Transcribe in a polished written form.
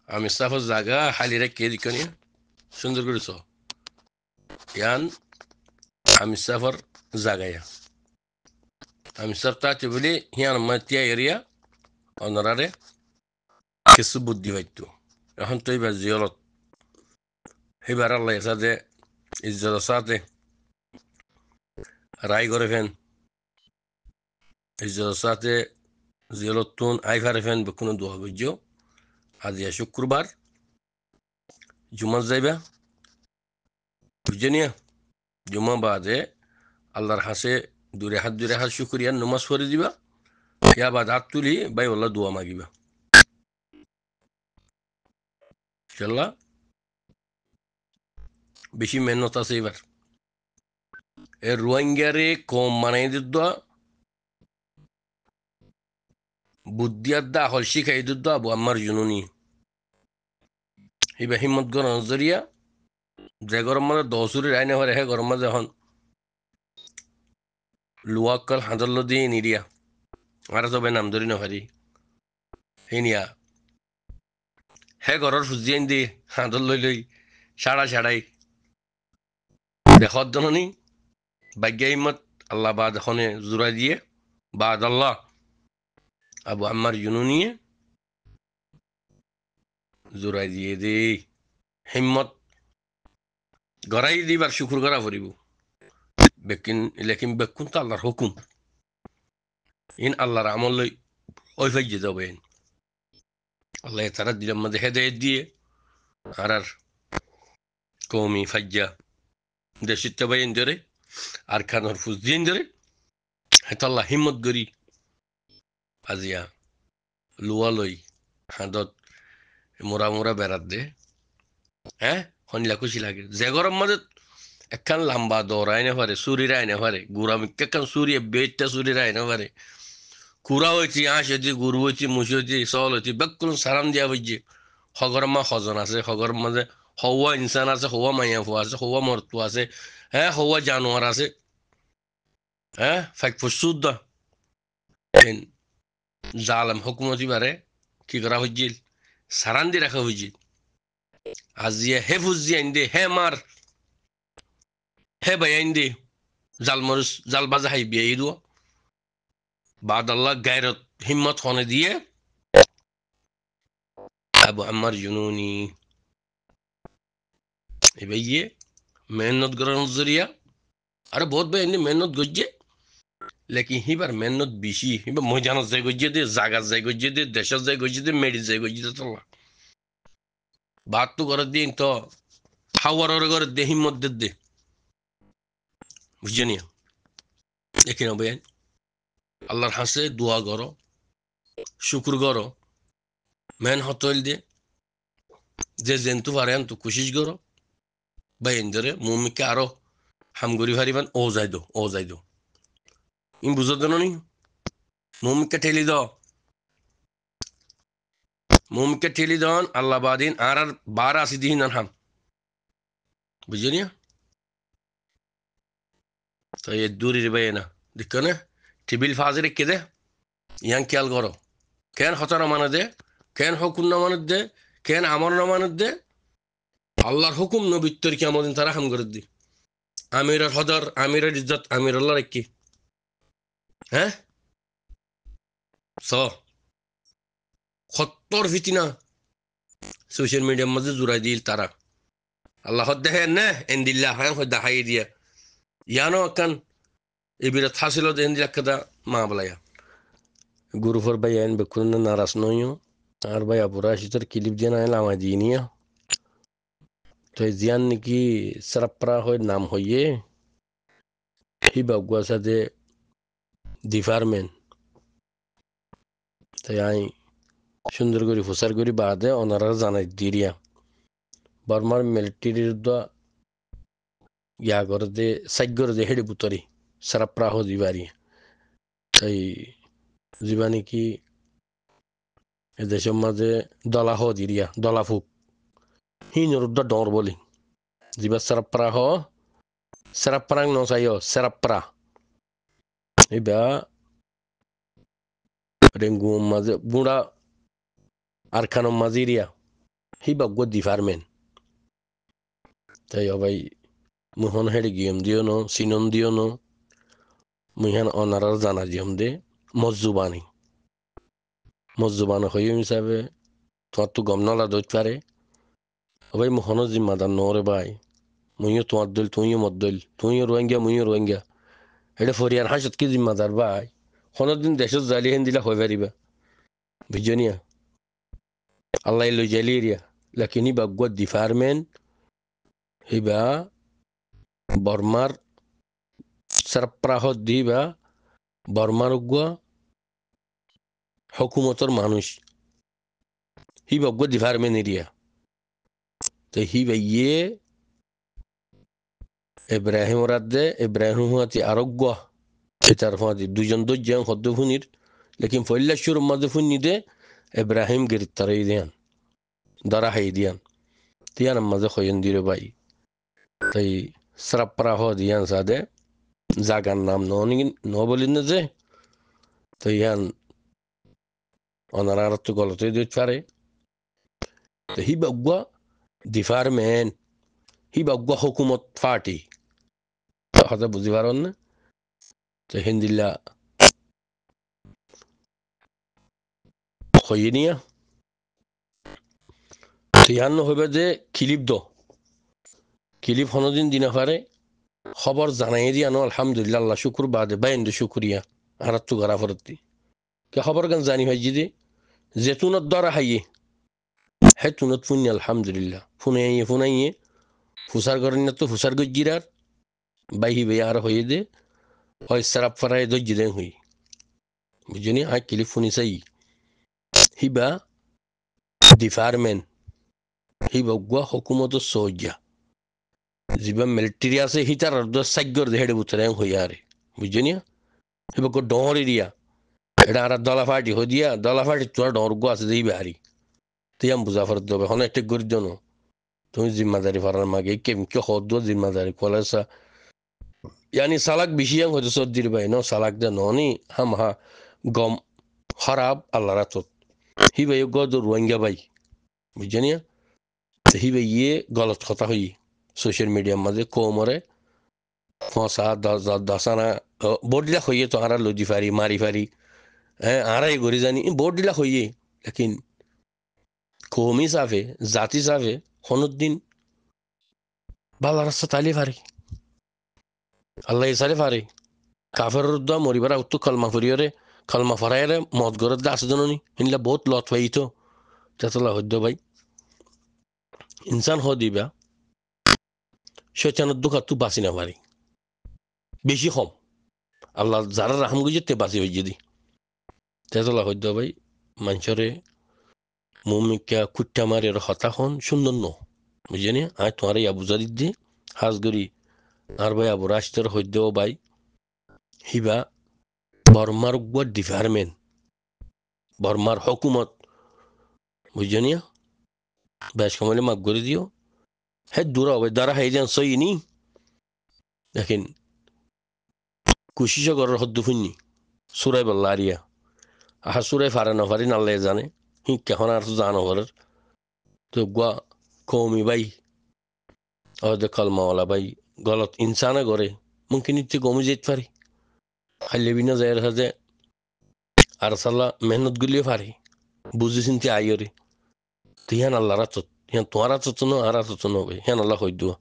আমি সাফর জায়গা হালি রেখে দিকনি সুন্দর করেছ ইয়ান আমি সাফর জাগায়া আমি সাফতা বলি হিয়ান মাতিয়া এরিয়া অনারারে কিছু বুদ্ধি হইতো এখন তো এবার জিয়লত এবার আল্লাহ সাথে ইজ্জত সাথে রায় করে ফেন ইজ্জত সাথে জিয়লত তুন আই ফারে ফেন বেকুন দোয়া বুঝছো আজ শুক্রবার জুমা যাইবা বুঝছে নিয়া জুমা বাদে আল্লাহর হাসে দূরে হাত শুক্রিয়া নমাজ পড়ে দিবা ইয়া বাদ হাত তুলি বাই আল্লাহ দোয়া মাগিবা ইনশাল্লাহ বেশি মেহনত আছে এবার এ রোহিঙ্গারে কম মানাই দিত বুদ্ধিয়াদ্দা হল শিখাই দিত আবু আম্মার জুনুনি এবার হিম্মত গর নজরিয়া যে গরম মাঝে দশুরি রায় না হে গরম মাঝে এখন লুয়াক্কল হাঁদল্ল দিয়ে নিরিয়া আর তবে নাম ধরি নহারি হিনিয়া হে ঘরের সুজিয়ান দি হাঁদল লই সাড়াই দেখত জননী ভাগ্য হিম্মত আল্লাহ বাদ এখনে জোড়া দিয়ে বাদ আল্লাহ আবু আম্মার জুনুনিয়ে জোড়া দিয়ে দে হিম্মত গড়াই দিবার শুকুর করা পড়িব লেকিন বেকুন তো আল্লাহর হুকুম ইন আল্লাহর আমল লই ওই ফাইজে যাবে আল্লাহ তারা দিলাম মধ্যে হেদায়ত দিয়ে আর কৌমি ফাজ্জা দেশিত বাইন ধরে আর খানোর ফুস দিন ধরে হেতাল্লাহ হিম্মত গরি আজিয়া লুয়া লই হাঁদত মোরা বেড়াত দে হ্যাঁ হনিলা খুশি লাগে যে গরম মাঝে একখান লাম্বা দৌড়াই না পারে সুরিরা আইনে পারে গুড়া মিক্কান সুরিয়ে বেটটা সুরিরা আইনে পারে কুড়া হয়েছি আঁশ হয়েছি গুরু হয়েছি মুসি হয়েছি সল হয়েছি বেকুন সারাম দিয়া হয়েছে হগর মা হজন আছে হগর মাঝে হওয়া ইনসান আছে হওয়া মাইয়া ফুয়া আছে হওয়া মরতু আছে হ্যাঁ হওয়া জানোয়ার আছে হ্যাঁ ফাইক ফুসুদ জালেম হুকুমতি বারে কি করা হয়েছিল সারান দিয়ে রাখা হয়েছিল আজিয়া হে ফুজি আইন দে হে মার হে ভাই আইন দে জাল মরুস জাল বাজা হাই বিয়ে দো বাদ আল্লাহ গায়রত হিম্মত হনে দিয়ে আবু আম্মার জুনুনি এবার ইয়ে মেহনত করার জরিয়া আরে বহুত ভাই এমনি মেহনত গজ্জে লেকিন হিবার মেহনত বেশি হিবার ময়দানত যাই গজ্জে দে জাগাত যাই গজ্জে দে দেশত যাই গজ্জে দে মেডিত যাই গজ্জে দে তোলা ভাত তো করে দিন তো হাওয়ার করে দে হিম্মত দে বুঝছে নিয়া এখানে ভাই আল্লাহর হাসে দোয়া করো শুক্র করো মেন হতল দে যে জেন্তু পারে তো কোশিশ করো ভাই এন্দরে মুমিকে আরো হামগরি ভারিবান ও যাই দো ইন বুঝো দেন নি মুমিকে ঠেলি দন আল্লাহ বাদিন আর বার আসি দিন হাম বুঝলি নিয়া তো এ দূরের ভাই না দেখো না টিবিল ফাজে রেখে দে ইয়াং খেয়াল করো কেন হতার মানে দে কেন হুকুম না মানে দে কেন আমর না মানে দে আল্লাহর হুকুম নবিত্তর কি আমাদের তারা হাম করে দি আমিরের হদর আমিরের ইজ্জত আমির আল্লাহ রেখি হ্যাঁ স সত্তর ফিতিনা সোশ্যাল মিডিয়ার মাঝে জোড়াই দিল তারা আল্লাহ দেখেন না এন্দিল্লা হ্যাঁ দেখাই দিয়া ইয়ানো কান এবিরা থাসিল দেন দিয়া কাদা মা বলায়া গুরুফর ভাই আইন বেকুন নারাজ নইও আর ভাই আপুরা শীতের ক্লিপ দিয়ে না এলাম দিয়ে নিয়া তো জিয়ান নাকি সারাপ্রা হয়ে নাম হইয়ে হি বাগুয়ার সাথে ডিপার্টমেন্ট তাই আই সুন্দর করে ফুসার করি বাদে ওনারা জানাই দিরিয়া বর্মার মিলিটারির ইয়া করে দে সাইড করে দে হেডি বুতরি সারাপ্রা হো দিবারি তাই যিবা নাকি এদেশের মাঝে দলা হ দিরিয়া দলা ফুক হিনর ডর বলি যিবা সারাপ্রাং নসাইও সারাপ্রা এবা রেঙ্গু মাঝে বুড়া আর খানো মাজিরিয়া hiba go difarmen tayo bay muhon hedi giyem diyo no sinon diyo no muhan onarar zana diyem de মজ্জুবানি হয়ে হিসাবে তোমার তো গম নলা দইতে পারে ভাই মোহন জিম্মাদার নরে ভাই মুইও তোমার দল তুইও মত দল তুইও রোহিঙ্গা এটা ফরিয়ার হাসত কি জিম্মাদার ভাই কোনদিন দেশত জালি হেন দিলা হয়ে পারিবা বুঝনিয়া আল্লাহ লই জালিরিয়া লাকিনি বাগুয়া ডিপার্টমেন্ট হিবা বর্মার সরপ্রাহত দিবা বর্মার গুয়া হুকুমতর মানুষ হি বাগুয়া ডিপার্টমেন্ট এরিয়া তো হিবা ইয়ে ইব্রাহিম রাদ্দে ইব্রাহিম হুয়াতি আরোগ্য এটার হুয়াতি দুজন দজ্জাং হদ্দ ফুনির লেকিন ফইল্লা শুর মধ্যে ফুনি দে ইব্রাহিম গ্রেপ্তার দিয়ান দরা হাই দিয়ান তিয়ান মাঝে খয়ন দিরে ভাই তাই সরপ্রাহ দিয়ান সাদে জাগার নাম ন বলিন না যে তো ইয়ান অনার তো গলতে দিতে পারে তো হি বাগুয়া ডিপার্টমেন্ট হি বাগুয়া হুকুমত পার্টি কথা বুঝি পারেন না তো হিন্দিল্লা হইনিয়া তো ইয়ান হইবে যে কিলিপ হনদিন দিনা পারে খবর জানাই দিয়ানো আলহামদুলিল্লাহ আল্লাহ শুকুর বাদে বাইন্দ শুকুরিয়া আর তো গড়া ফরতি কে খবর গান জানি ভাই যদি জেতুনত দরা হাইয়ে হে তুনত ফুনি আলহামদুলিল্লাহ ফুনাইয়ে ফুসার করেন না তো ফুসার গজ্জিরার বাইহি বে আর হয়ে দে হয় সারাপ ফারায় দজ্জি দেন হই বুঝনি আই কিলিপ ফুনি চাই হিবা ডিপার্টমেন্ট হিবা গুয়া হুকুমত সহজা যিবা মিলিটারি আছে হিতার সাগ্যর দেহেড়ে বুতরে হই আরে বুঝনি হিবা গো ডর এরিয়া এটা আর দলা ফাটি হই দিয়া দলা ফাটি তোর ডর গো আছে দেই বাহারি তিয়াম বুঝাফর দেবে হন একটা গরিব জন তুমি জিম্মাদারি ফারার মাগে কে হদ জিম্মাদারি কলেসা यानी सालक बिशियां हो तो दिर भाई नो सालक द नोनी हम हा गम खराब अल्लाह रातो ही भाई गो दो रोहिंग्या भाई बुझनिया तो ही भाई ये गलत কথা হই সোশ্যাল মিডিয়ার মাঝে কোমরে ফসা দসানা বোর্ডিলা হইয়ে তো আরা লজি ফারি মারি ফারি হ্যাঁ আরাই গরি জানি বোর্ডিলা হইয়ে লেকিন কৌমি সাফে জাতি সাফে হনুদ্দিন বালা রাস্তা তালি ফারি আল্লাহ ইসারে ফারি কাফের উদ্দা মরিবার উত্তু কলমা ফুরিয়রে কলমা ফরাইরে মদ গরদ দা আছে জননি হিনলা বহুত লত পাই তো তেতলা হদ্দ ভাই ইনসান হ দিবা শয়তানের দুঃখ তু বাঁচি না পারি বেশি কম আল্লাহ যারা রাহাম গুজে বাঁচি হয়ে যদি তেতলা হদ্দ ভাই মানুষরে মুমিকা কুট্টা মারি হতাখন সুন্দর ন বুঝলি আয় তোমার এই আবুজা দিদি হাজগরি আর ভাই আবু রাষ্ট্রের হদ্দ ভাই হিবা বর্মার ডিপার্টমেন্ট বর্মার হুকুমত বুঝলি বেশ কমলে মাফ করে দিও হ্যাঁ দূর হবে দ্বারা হাই যান সই নি দেখেন কুশিস করার হদ্দু ফুননি সুরাই বললা আরিয়া আহা সুরাই ফারে না ফারি নাল্লাই জানে হি কেখন আর জানো ঘরের তো গুয়া কৌমি ভাই ওদের কলমাওয়ালা ভাই গলত ইনসানে করে মুমকিন ইচ্ছে কমে যেতে পারি খাইলে বিনা যায় যে আর সাল্লাহ মেহনত গুলিয়ে পারি বুঝে চিনতে আইরে তো হিয়ান আল্লাহ রাত হিয়ান তোমার রাত ন আর রাত ন ভাই হিয়ান আল্লাহ হই দুয়া